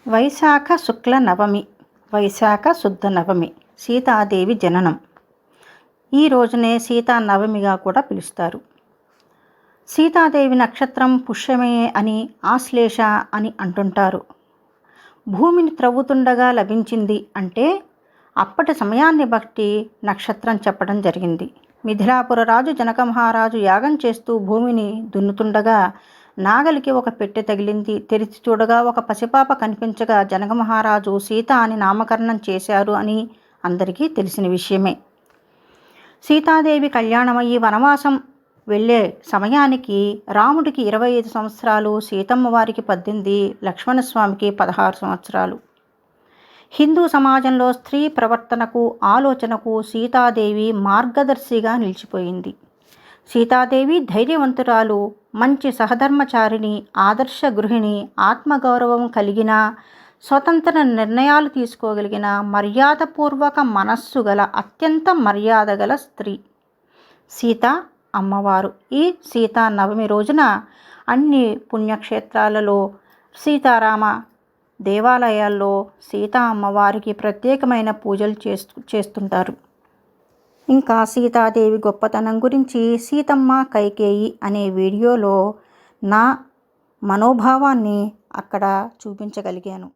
వైశాఖ శుక్ల నవమి, వైశాఖ శుద్ధ నవమి, సీతాదేవి జననం. ఈ రోజునే సీతా నవమిగా కూడా పిలుస్తారు. సీతాదేవి నక్షత్రం పుష్యమే అని, ఆశ్లేష అని అంటుంటారు. భూమిని త్రవ్వుతుండగా లభించింది అంటే అప్పటి సమయాన్ని బట్టి నక్షత్రం చెప్పడం జరిగింది. మిథిలాపుర రాజు జనక మహారాజు యాగం చేస్తూ భూమిని దున్నుతుండగా నాగలికి ఒక పెట్టె తగిలింది. తెరిచి చూడగా ఒక పసిపాప కనిపించగా జనక మహారాజు సీత అని నామకరణం చేశారు అని అందరికీ తెలిసిన విషయమే. సీతాదేవి కళ్యాణమయ్యి వనవాసం వెళ్ళే సమయానికి రాముడికి 25 సంవత్సరాలు, సీతమ్మ వారికి 18, లక్ష్మణస్వామికి 16 సంవత్సరాలు. హిందూ సమాజంలో స్త్రీ ప్రవర్తనకు, ఆలోచనకు సీతాదేవి మార్గదర్శిగా నిలిచిపోయింది. సీతాదేవి ధైర్యవంతురాలు, మంచి సహధర్మచారిణి, ఆదర్శ గృహిణి, ఆత్మగౌరవం కలిగిన, స్వతంత్ర నిర్ణయాలు తీసుకోగలిగిన, మర్యాదపూర్వక మనస్సు గల, అత్యంత మర్యాద గల స్త్రీ సీత అమ్మవారు. ఈ సీతా నవమి రోజున అన్ని పుణ్యక్షేత్రాలలో, సీతారామ దేవాలయాల్లో సీతా అమ్మవారికి ప్రత్యేకమైన పూజలు చేస్తుంటారు. ఇంకా సీతాదేవి గొప్పతనం గురించి సీతమ్మ కైకేయి అనే వీడియోలో నా మనోభావాన్ని అక్కడ చూపించగలిగాను.